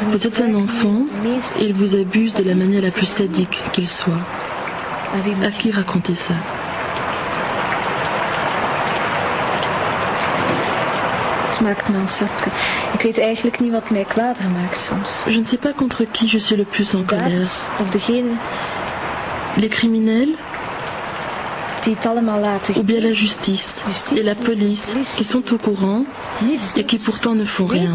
Vous êtes un enfant et il vous abuse de la manière la plus sadique qu'il soit. À qui raconter ça? Je ne sais pas contre qui je suis le plus en colère. Les criminels ou bien la justice et la police qui sont au courant et qui pourtant ne font rien.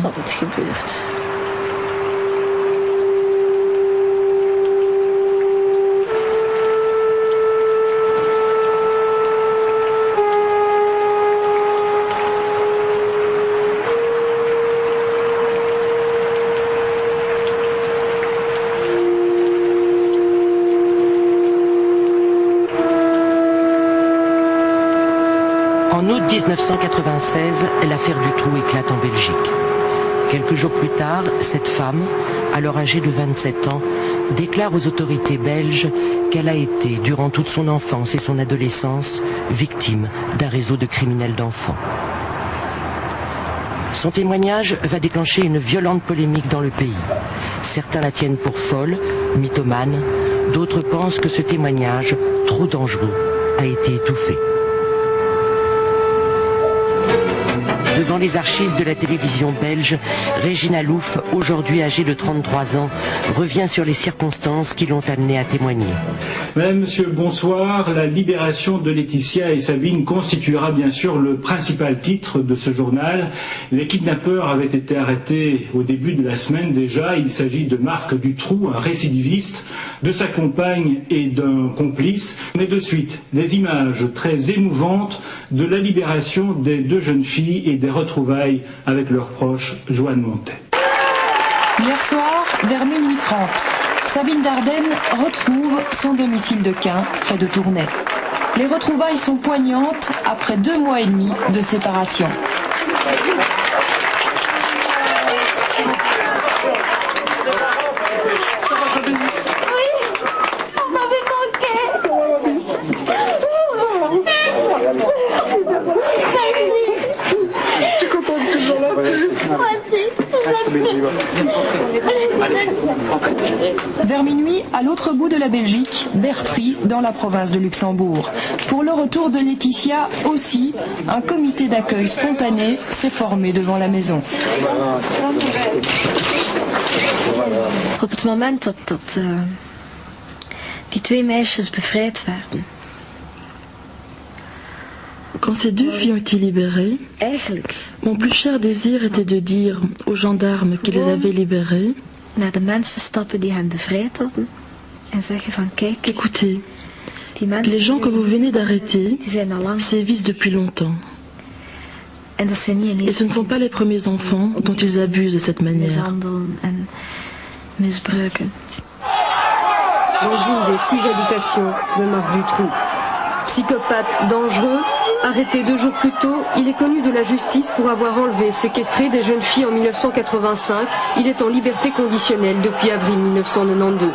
En août 1996, l'affaire Dutroux éclate en Belgique. Quelques jours plus tard, cette femme, alors âgée de 27 ans, déclare aux autorités belges qu'elle a été, durant toute son enfance et son adolescence, victime d'un réseau de criminels d'enfants. Son témoignage va déclencher une violente polémique dans le pays. Certains la tiennent pour folle, mythomane, d'autres pensent que ce témoignage, trop dangereux, a été étouffé. Devant les archives de la télévision belge, Regina Louf, aujourd'hui âgée de 33 ans, revient sur les circonstances qui l'ont amenée à témoigner. Madame, Monsieur, bonsoir. La libération de Laetitia et Sabine constituera bien sûr le principal titre de ce journal. Les kidnappeurs avaient été arrêtés au début de la semaine déjà. Il s'agit de Marc Dutroux, un récidiviste, de sa compagne et d'un complice. Mais de suite, les images très émouvantes de la libération des deux jeunes filles et des retrouvailles avec leurs proches, Joanne Montet. Hier soir, vers minuit 30, Sabine Dardenne retrouve son domicile de Quin, près de Tournai. Les retrouvailles sont poignantes après 2 mois et demi de séparation. Vers minuit, à l'autre bout de la Belgique, Bertry, dans la province de Luxembourg. Pour le retour de Laetitia aussi, un comité d'accueil spontané s'est formé devant la maison. Op het moment dat die 2 meisjes bevrijd werden. Quand ces 2 filles ont été libérées, mon plus cher désir était de dire aux gendarmes qui les avaient libérées, naar de mensen stappen die hen bevrijd hadden en zeggen van kijk, écoutez, les gens que vous venez d'arrêter sévissent depuis longtemps. Et ce ne sont pas les premiers enfants dont ils abusent de cette manière. Dans une des 6 habitations de Marc Dutroux. Psychopathe dangereux, arrêté 2 jours plus tôt, il est connu de la justice pour avoir enlevé et séquestré des jeunes filles en 1985. Il est en liberté conditionnelle depuis avril 1992.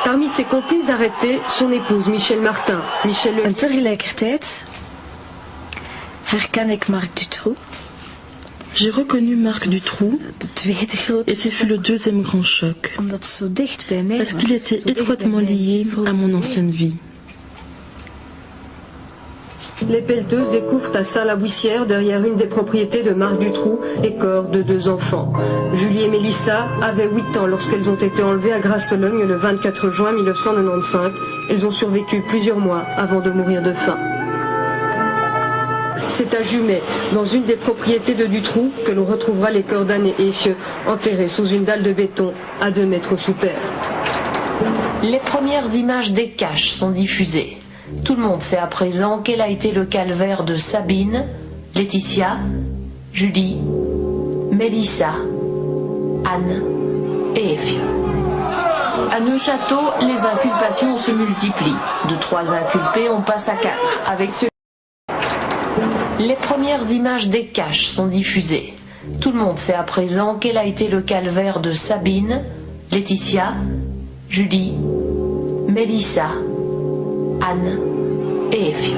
Parmi ses complices arrêtés, son épouse Michel Martin. En tegelijkertijd herken ik Marc Dutroux. J'ai reconnu Marc Dutroux et ce fut le 2e grand choc, parce qu'il était étroitement lié à mon ancienne vie. Les pelleteuses découvrent à Saint-la-Bouissière, derrière une des propriétés de Marc Dutroux, les corps de 2 enfants. Julie et Mélissa avaient 8 ans lorsqu'elles ont été enlevées à Grasse-Sologne le 24 juin 1995. Elles ont survécu plusieurs mois avant de mourir de faim. C'est à Jumet, dans une des propriétés de Dutroux, que l'on retrouvera les corps d'Anne et Effieux, enterrés sous une dalle de béton à 2 mètres sous terre. Les premières images des caches sont diffusées. Tout le monde sait à présent quel a été le calvaire de Sabine, Laetitia, Julie, Mélissa, Anne et Effieux. À Neuchâteau, les inculpations se multiplient. De 3 inculpés, on passe à 4, avec ceux. Les premières images des caches sont diffusées. Tout le monde sait à présent quel a été le calvaire de Sabine, Laetitia, Julie, Mélissa, Anne et Effieux.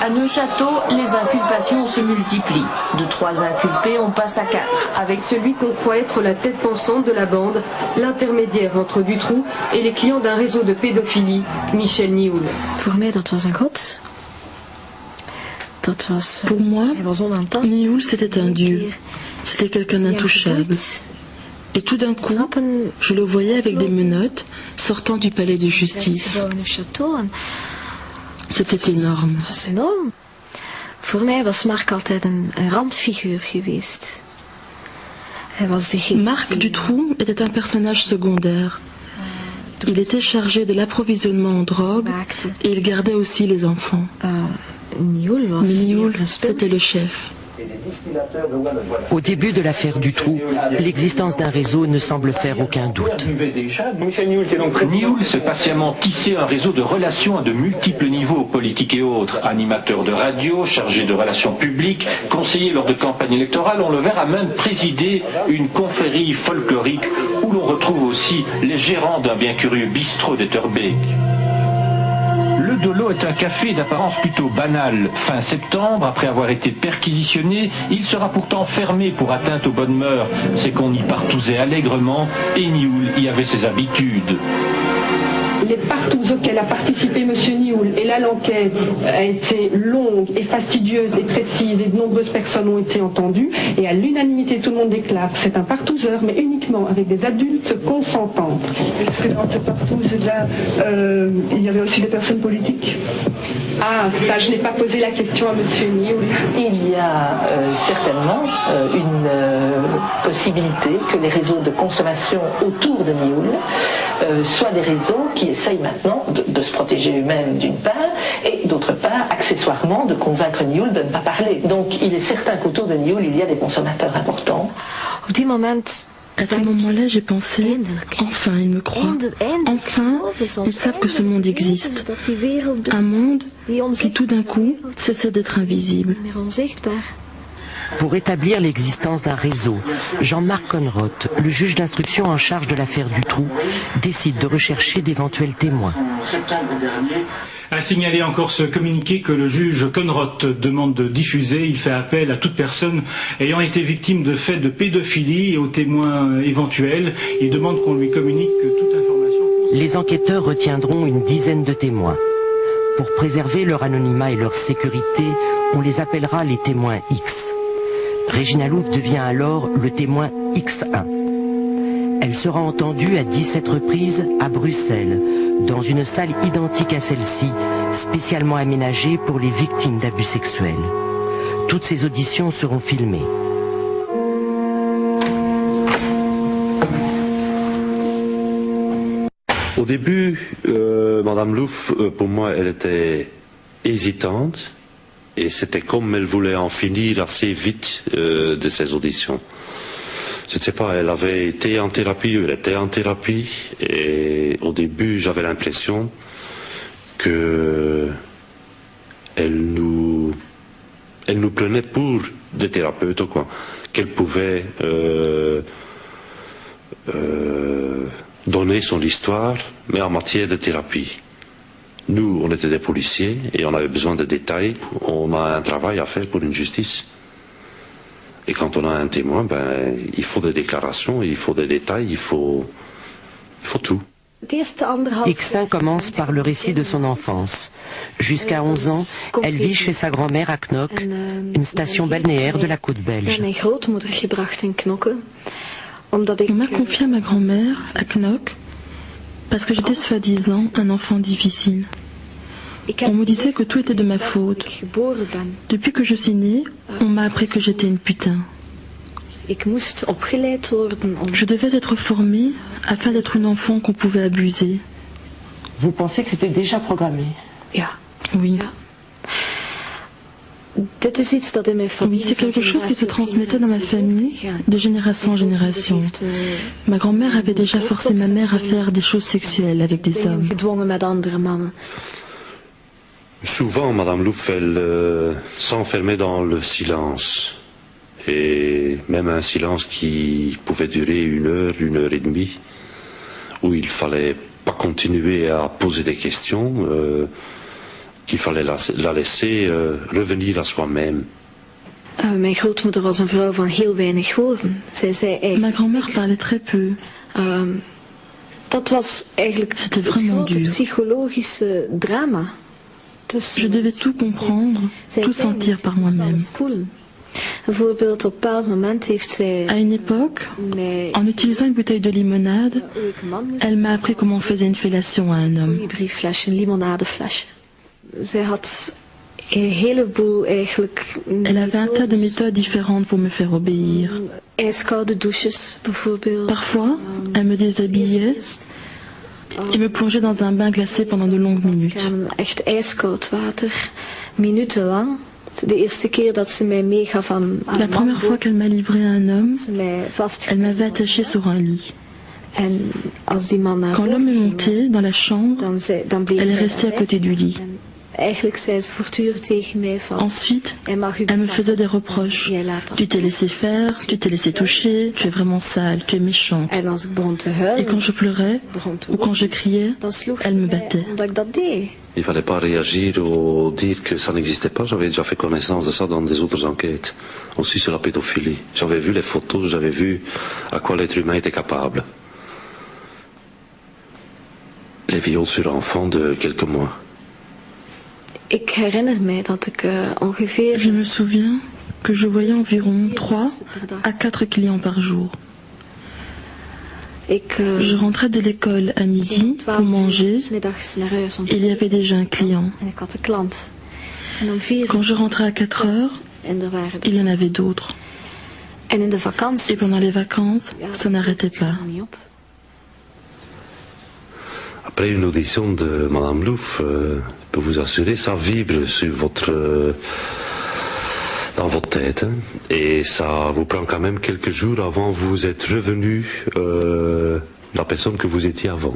À Neuchâteau, les inculpations se multiplient. De 3 inculpés, on passe à 4. Avec celui qu'on croit être la tête pensante de la bande, l'intermédiaire entre Dutroux et les clients d'un réseau de pédophilie, Michel Nioul. Voor mij dat was een god. Pour moi, Nioul c'était un dieu. C'était quelqu'un d'intouchable. Et tout d'un coup, je le voyais avec des menottes sortant du palais de justice. C'était énorme. Voor mij was Marc altijd een randfiguur geweest. Marc Dutroux était un personnage secondaire. Il était chargé de l'approvisionnement en drogue et il gardait aussi les enfants. Mais Nioul, c'était le chef. Au début de l'affaire Dutroux, l'existence d'un réseau ne semble faire aucun doute. Nioul s'est patiemment tissé un réseau de relations à de multiples niveaux, politiques et autres. Animateur de radio, chargé de relations publiques, conseiller lors de campagnes électorales, on le verra même présider une confrérie folklorique où l'on retrouve aussi les gérants d'un bien curieux bistrot d'Etterbeek. Le Dolo est un café d'apparence plutôt banale. Fin septembre, après avoir été perquisitionné, il sera pourtant fermé pour atteinte aux bonnes mœurs. C'est qu'on y partousait allègrement et Nioul y avait ses habitudes. Les partous auxquels a participé M. Nioul, et là l'enquête a été longue et fastidieuse et précise et de nombreuses personnes ont été entendues et à l'unanimité tout le monde déclare que c'est un partouzeur mais uniquement avec des adultes consentantes. Est-ce que dans ces partouzes-là, il y avait aussi des personnes politiques? Ah, ça je n'ai pas posé la question à M. Nioul. Il y a certainement une possibilité que les réseaux de consommation autour de Nioul soient des réseaux qui essayent maintenant de se protéger eux-mêmes d'une part et d'autre part, accessoirement, de convaincre Nioul de ne pas parler. Donc il est certain qu'autour de Nioul, il y a des consommateurs importants. À ce moment-là, j'ai pensé, enfin, ils me croient. Enfin, ils savent que ce monde existe. Un monde qui, tout d'un coup, cessait d'être invisible. Pour établir l'existence d'un réseau, Jean-Marc Conroth, le juge d'instruction en charge de l'affaire Dutroux, décide de rechercher d'éventuels témoins. A signaler encore ce communiqué que le juge Conroth demande de diffuser. Il fait appel à toute personne ayant été victime de faits de pédophilie et aux témoins éventuels. Il demande qu'on lui communique toute information. Les enquêteurs retiendront une dizaine de témoins. Pour préserver leur anonymat et leur sécurité, on les appellera les témoins X. Régina Louf devient alors le témoin X1. Elle sera entendue à 17 reprises à Bruxelles, dans une salle identique à celle-ci, spécialement aménagée pour les victimes d'abus sexuels. Toutes ces auditions seront filmées. Au début, Madame Louf, pour moi, elle était hésitante. Et c'était comme elle voulait en finir assez vite de ces auditions. Je ne sais pas, elle avait été en thérapie, elle était en thérapie, et au début j'avais l'impression que elle nous prenait pour des thérapeutes, quoi, qu'elle pouvait donner son histoire, mais en matière de thérapie. Nous, on était des policiers et on avait besoin de détails. On a un travail à faire pour une justice. Et quand on a un témoin, il faut des déclarations, il faut des détails, il faut tout. X1 commence par le récit de son enfance. Jusqu'à 11 ans, elle vit chez sa grand-mère à Knokke, une station balnéaire de la côte belge. On m'a confié à ma grand-mère à Knokke parce que j'étais soi-disant un enfant difficile. On me disait que tout était de ma faute. Depuis que je suis née, on m'a appris que j'étais une putain. Je devais être formée afin d'être une enfant qu'on pouvait abuser. Vous pensez que c'était déjà programmé? Oui. Oui, c'est quelque chose qui se transmettait dans ma famille de génération en génération. Ma grand-mère avait déjà forcé ma mère à faire des choses sexuelles avec des hommes. Souvent, Madame Louf, elle s'enfermait dans le silence. Et même un silence qui pouvait durer 1 heure et demie, où il fallait pas continuer à poser des questions, qu'il fallait la laisser revenir à soi-même. Mijn grootmoeder was een vrouw van heel weinig woorden. Zij zei eigenlijk... Ma grand-mère parlait très peu. Dat was eigenlijk het grote psychologische drama. Je devais tout comprendre, tout sentir par moi-même. Bijvoorbeeld op een bepaald moment heeft zij... À une époque, en utilisant une bouteille de limonade, elle m'a appris comment on faisait une fellation à un homme. Een briefflesje, een limonadeflesje. Zij had een heleboel eigenlijk... Elle avait un tas de méthodes différentes pour me faire obéir. Ijskoude douches bijvoorbeeld. Parfois, elle me déshabillait et me plongeait dans un bain glacé pendant de longues minutes. Echt ijskoud water, minutenlang. De eerste keer dat ze mij meegaf aan La première fois qu'elle m'a livré à un homme, elle m'avait attaché sur un lit. En als die man naar Quand l'homme est monté dans la chambre, elle est restée à côté du lit. Eigenlijk zei ze voortdurend tegen mij van... Ensuite, elle me faisait des reproches. Tu t'es laissé faire, tu t'es laissé toucher, tu es vraiment sale, tu es méchante. Et quand je pleurais, ou quand je criais, elle me battait. Il ne fallait pas réagir ou dire que ça n'existait pas. J'avais déjà fait connaissance de ça dans des autres enquêtes, aussi sur la pédophilie. J'avais vu les photos, j'avais vu à quoi l'être humain était capable. Les viols sur enfants de quelques mois. Ik herinner mij dat ik ongeveer... Je me souviens que je voyais environ 3 à 4 clients par jour. Je rentrais de l'école à midi pour manger et il y avait déjà un client. Quand je rentrais à 4 heures, il y en avait d'autres. Et pendant les vacances, ça n'arrêtait pas. Après une audition de Madame Louf, je peux vous assurer, ça vibre sur dans votre tête. Hein, et ça vous prend quand même quelques jours avant vous êtes revenu la personne que vous étiez avant.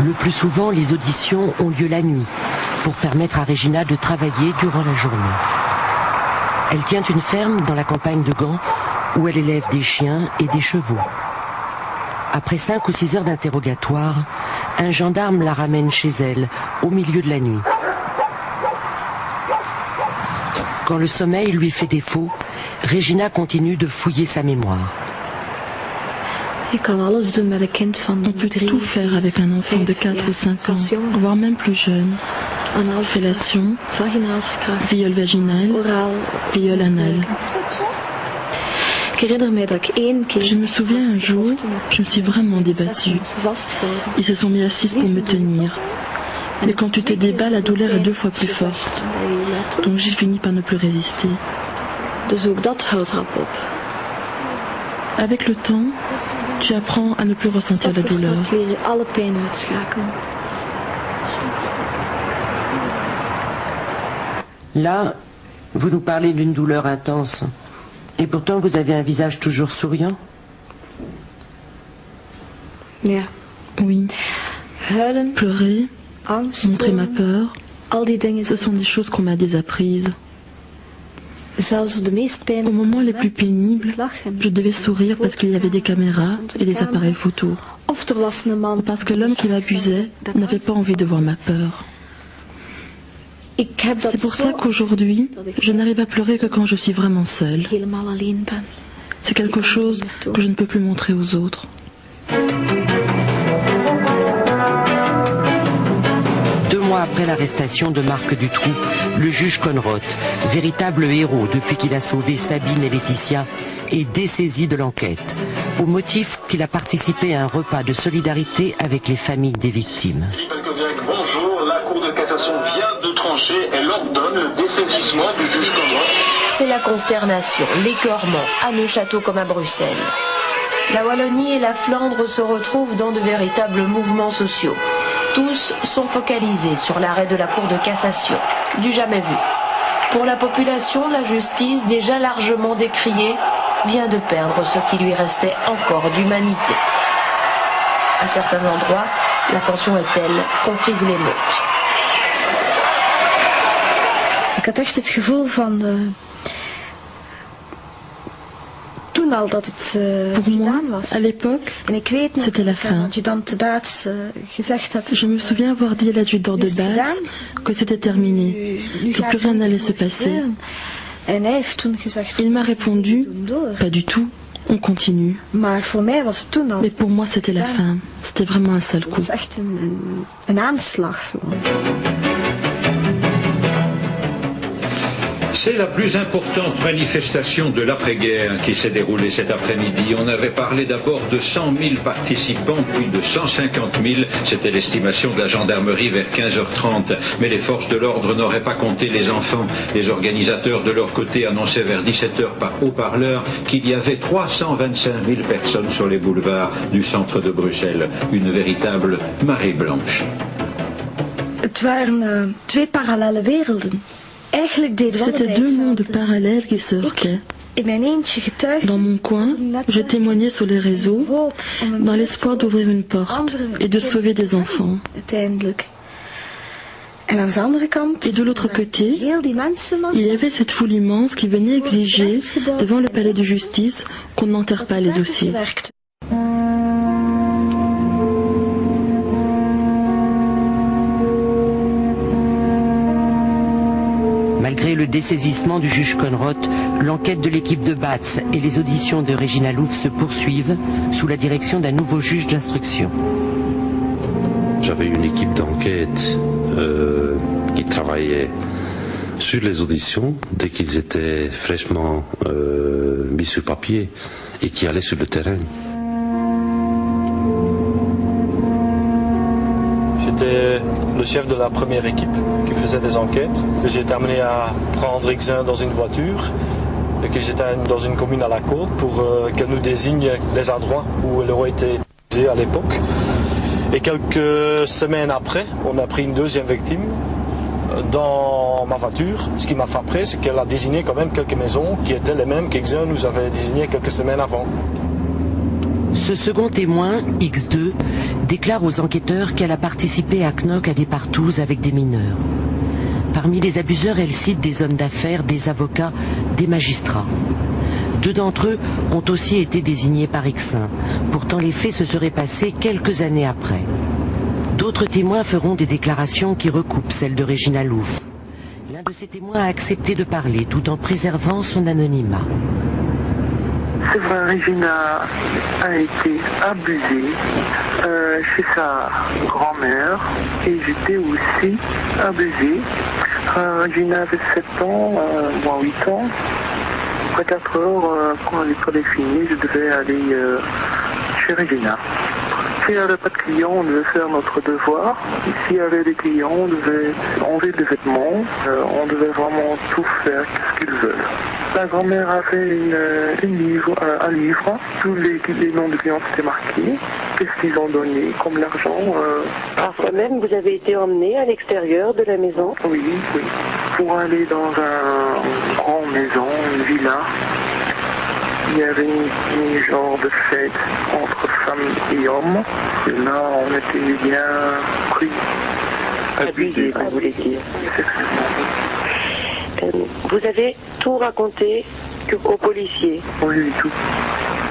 Le plus souvent, les auditions ont lieu la nuit, pour permettre à Regina de travailler durant la journée. Elle tient une ferme dans la campagne de Gand, où elle élève des chiens et des chevaux. Après 5 ou 6 heures d'interrogatoire, un gendarme la ramène chez elle, au milieu de la nuit. Quand le sommeil lui fait défaut, Regina continue de fouiller sa mémoire. On peut tout faire avec un enfant de 4 ou 5 ans, voire même plus jeune. Fellation, viol vaginal, viol anal. Je me souviens un jour, je me suis vraiment débattue. Ils se sont mis assis pour me tenir. Mais quand tu te débats, la douleur est 2 fois plus forte. Donc j'ai fini par ne plus résister. Avec le temps, tu apprends à ne plus ressentir la douleur. Là, vous nous parlez d'une douleur intense. Et pourtant, vous avez un visage toujours souriant. Oui. Pleurer, montrer ma peur, ce sont des choses qu'on m'a désapprises. Au moment les plus pénibles, je devais sourire parce qu'il y avait des caméras et des appareils photo. Parce que l'homme qui m'abusait n'avait pas envie de voir ma peur. C'est pour ça qu'aujourd'hui, je n'arrive à pleurer que quand je suis vraiment seule. C'est quelque chose que je ne peux plus montrer aux autres. 2 mois après l'arrestation de Marc Dutroux, le juge Conrot, véritable héros depuis qu'il a sauvé Sabine et Laetitia, est dessaisi de l'enquête, au motif qu'il a participé à un repas de solidarité avec les familles des victimes. Bonjour, la Cour de cassation vient de trancher, elle ordonne le dessaisissement du juge Conrot. C'est la consternation, l'écœurement, à Neuchâtel comme à Bruxelles. La Wallonie et la Flandre se retrouvent dans de véritables mouvements sociaux. Tous sont focalisés sur l'arrêt de la Cour de cassation, du jamais vu. Pour la population, la justice, déjà largement décriée, vient de perdre ce qui lui restait encore d'humanité. À certains endroits, la tension est telle qu'on frise l'émeute. Ik had echt het gevoel van toen al dat het gedaan was. À l'époque, c'était la fin. Je me souviens avoir dit à l'adjudant de base que c'était terminé, que plus rien n'allait se passer. Il m'a répondu, pas du tout, on continue. Mais pour moi, c'était la fin. C'était vraiment un sale coup. C'est la plus importante manifestation de l'après-guerre qui s'est déroulée cet après-midi. On avait parlé d'abord de 100 000 participants, puis de 150 000. C'était l'estimation de la gendarmerie vers 15h30. Mais les forces de l'ordre n'auraient pas compté les enfants. Les organisateurs de leur côté annonçaient vers 17h par haut-parleur qu'il y avait 325 000 personnes sur les boulevards du centre de Bruxelles. Une véritable marée blanche. Het waren twee parallele werelden. C'était deux mondes parallèles qui se heurtaient. Dans mon coin, je témoignais sur les réseaux dans l'espoir d'ouvrir une porte et de sauver des enfants. Et de l'autre côté, il y avait cette foule immense qui venait exiger devant le palais de justice qu'on n'enterre pas les dossiers. Malgré le dessaisissement du juge Conrod, l'enquête de l'équipe de Batz et les auditions de Regina Louf se poursuivent sous la direction d'un nouveau juge d'instruction. J'avais une équipe d'enquête qui travaillait sur les auditions dès qu'ils étaient fraîchement mis sur papier et qui allait sur le terrain. J'étais le chef de la première équipe qui faisait des enquêtes. J'ai été amené à prendre X1 dans une voiture et que j'étais dans une commune à la côte pour qu'elle nous désigne des endroits où elle aurait été utilisée à l'époque. Et quelques semaines après, on a pris une deuxième victime dans ma voiture. Ce qui m'a frappé, c'est qu'elle a désigné quand même quelques maisons qui étaient les mêmes qu'X1 nous avait désignées quelques semaines avant. Ce second témoin, X2, déclare aux enquêteurs qu'elle a participé à Knock à des partous avec des mineurs. Parmi les abuseurs, elle cite des hommes d'affaires, des avocats, des magistrats. Deux d'entre eux ont aussi été désignés par X1. Pourtant, les faits se seraient passés quelques années après. D'autres témoins feront des déclarations qui recoupent celles de Regina Louf. L'un de ces témoins a accepté de parler tout en préservant son anonymat. C'est vrai, Regina a été abusée chez sa grand-mère et j'étais aussi abusée. Regina avait 7 ans, moi 8 ans. Après 4 heures, quand l'école est finie, je devais aller chez Regina. S'il n'y avait pas de clients, on devait faire notre devoir. S'il y avait des clients, on devait enlever des vêtements. On devait vraiment tout faire, ce qu'ils veulent. La grand-mère avait un livre. Tous les noms de clients étaient marqués. Qu'est-ce qu'ils ont donné comme l'argent. Parfois même, vous avez été emmené à l'extérieur de la maison? Oui, oui. Pour aller dans une grande maison, une villa. Il y avait une genre de fête entre femmes et hommes. Et là, on était bien pris. Abusé, vous voulez dire. Vous avez tout raconté aux policiers? Oui, tout.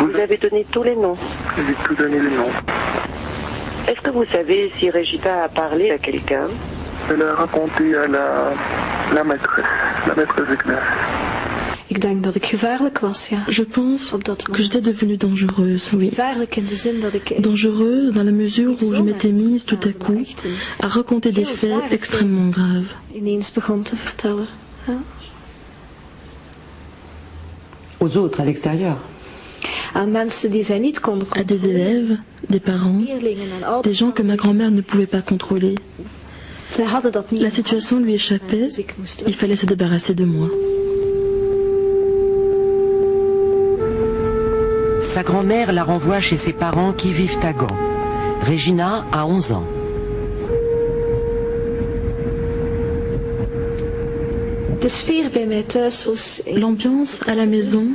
Vous avez donné tous les noms? J'ai tout donné les noms. Est-ce que vous savez si Regina a parlé à quelqu'un? Elle a raconté à la maîtresse de classe. Je pense que j'étais devenue dangereuse, oui. Dangereuse dans la mesure où je m'étais mise tout à coup à raconter des faits extrêmement graves. Aux autres, à l'extérieur. À des élèves, des parents, des gens que ma grand-mère ne pouvait pas contrôler. La situation lui échappait, il fallait se débarrasser de moi. Sa grand-mère la renvoie chez ses parents qui vivent à Gand. Regina a 11 ans. L'ambiance à la maison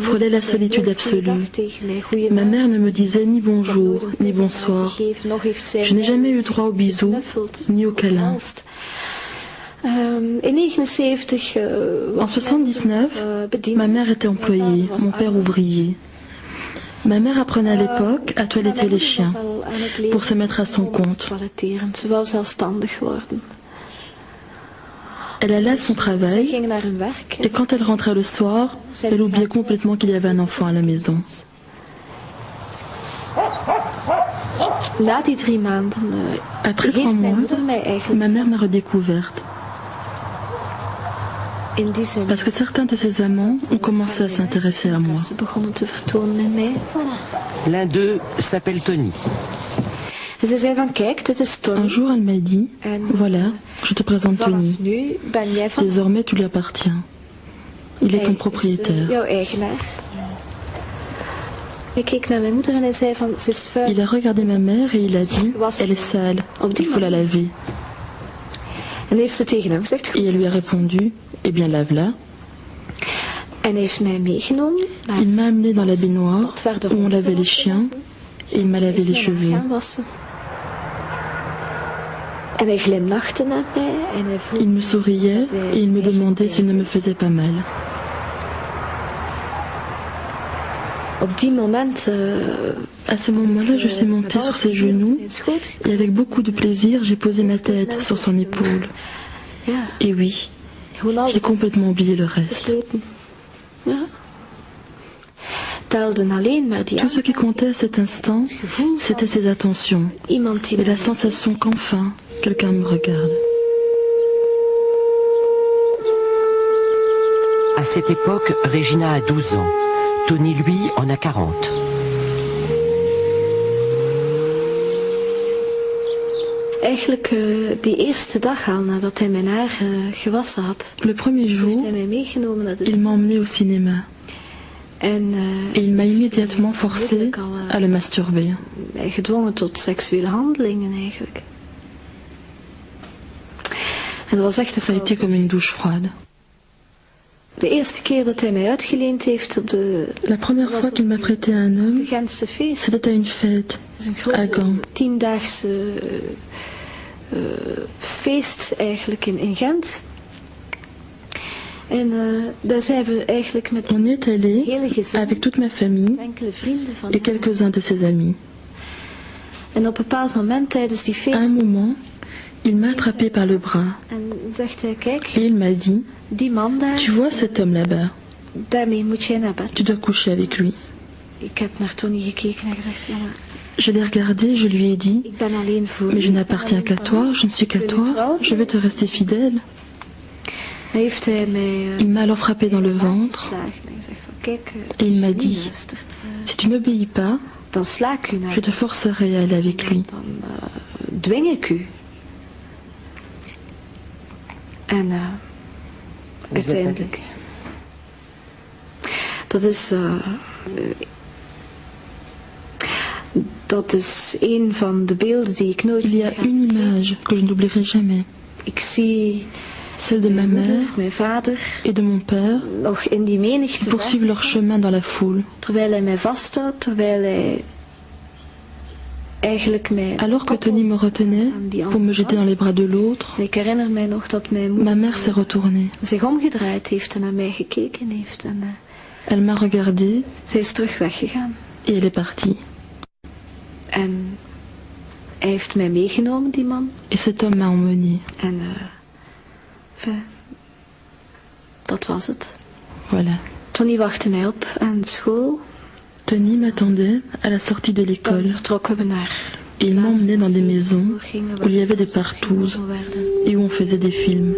frôlait la solitude absolue. Ma mère ne me disait ni bonjour, ni bonsoir. Je n'ai jamais eu droit aux bisous, ni aux câlins. En 1979, ma mère était employée, mon père ouvrier. Ma mère apprenait à l'époque à toiletter les chiens pour se mettre à son compte. Elle allait à son travail et quand elle rentrait le soir, elle oubliait complètement qu'il y avait un enfant à la maison. Après 3 mois, ma mère m'a redécouverte. Parce que certains de ses amants ont commencé à s'intéresser à moi. L'un d'eux s'appelle Tony. Un jour, elle m'a dit, voilà, je te présente Tony. Désormais, tu lui appartiens. Il est ton propriétaire. Il a regardé ma mère et il a dit, elle est sale, il faut la laver. Et elle lui a répondu, eh bien lave-la. Il m'a amené dans la baignoire où on lavait les chiens et il m'a lavé les cheveux. Il me souriait et il me demandait s'il ne me faisait pas mal. À ce moment-là, je suis montée sur ses genoux et avec beaucoup de plaisir, j'ai posé ma tête sur son épaule. Et oui, j'ai complètement oublié le reste. Tout ce qui comptait à cet instant, c'était ses attentions et la sensation qu'enfin, quelqu'un me regarde. À cette époque, Regina a 12 ans. Tony, lui, en a 40. Le premier jour, il m'a emmené au cinéma. Et il m'a immédiatement forcé à le masturber. Ça a été comme une douche froide. La première fois qu'il m'a prêté un homme, c'était à une fête, à Gand. On y est allé avec toute ma famille et quelques-uns de ses amis. À un moment, il m'a attrapé par le bras et il m'a dit, tu vois cet homme là-bas, tu dois coucher avec lui. Je l'ai regardé, je lui ai dit, mais je n'appartiens qu'à toi, je ne suis qu'à toi, je veux te rester fidèle. Il m'a alors frappé dans le ventre et il m'a dit, si tu n'obéis pas, je te forcerai à aller avec lui. Uiteindelijk. Dat is een van de beelden die ik nooit Il y a une image que je n'oublierai jamais. Ik zie celle de ma mère mijn vader et de mon père nog in die menigte qui poursuivent leur chemin dans la foule. Terwijl hij mij vasthoudt, terwijl hij alors que Tony me retenait pour me jeter dans les bras de l'autre, ma mère s'est retournée. Elle m'a regardée et elle est partie. Et cet homme m'a emmené. Voilà. Tony m'attendait à la sortie de l'école et il m'emmenait dans des maisons où il y avait des partouzes et où on faisait des films.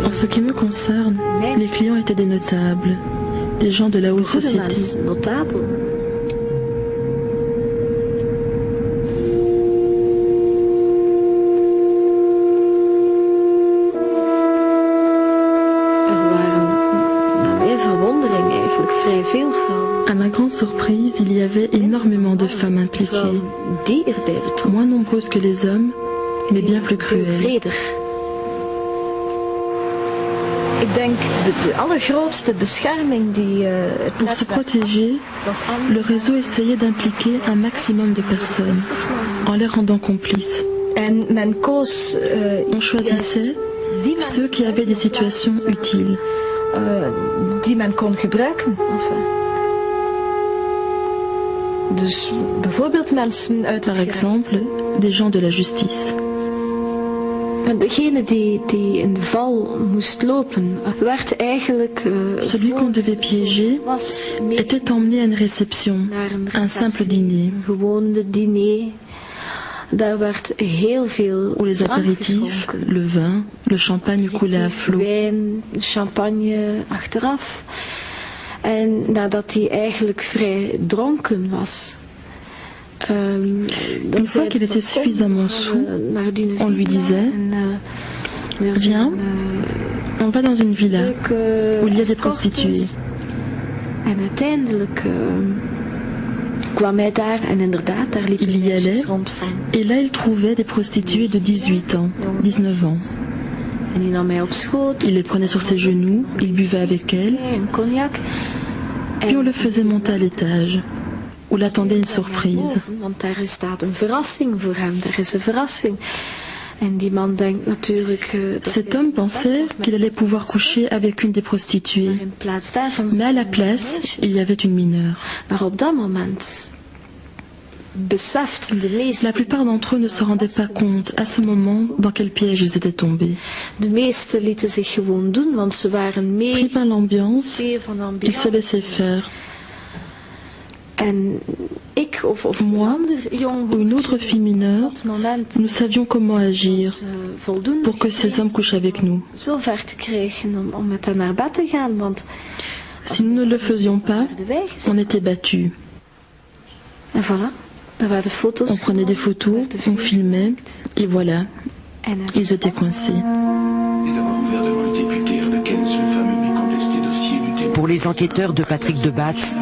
En ce qui me concerne, les clients étaient des notables, des gens de la haute société. À ma grande surprise, il y avait énormément de femmes impliquées, moins nombreuses que les hommes, mais bien plus cruelles. Pour se protéger, le réseau essayait d'impliquer un maximum de personnes, en les rendant complices. On choisissait ceux qui avaient des situations utiles. Par exemple, des gens de la justice. Celui qu'on devait piéger était emmené à une réception, un simple dîner, où les apéritifs, le vin, le champagne coulaient à flot. En nadat hij eigenlijk vrij dronken was. Une fois qu'il était suffisamment saoul, on lui disait « Viens, on va dans une villa où il y a des prostituées. » En uiteindelijk kwam hij daar en inderdaad, daar liepen il y allait, rond van. Et là il trouvait des prostituées de 18 ans, 19 ans. Il les prenait sur ses genoux, il buvait avec elles, puis on le faisait monter à l'étage, où l'attendait une surprise. Cet homme pensait qu'il allait pouvoir coucher avec une des prostituées, mais à la place, il y avait une mineure. La plupart d'entre eux ne se rendaient pas compte à ce moment dans quel piège ils étaient tombés. Pris par l'ambiance, ils se laissaient faire. Moi ou une autre fille mineure, nous savions comment agir pour que ces hommes couchent avec nous. Si nous ne le faisions pas, on était battus. On prenait des photos, on filmait, et voilà, ils étaient coincés. Pour les enquêteurs de Patrick Debatz,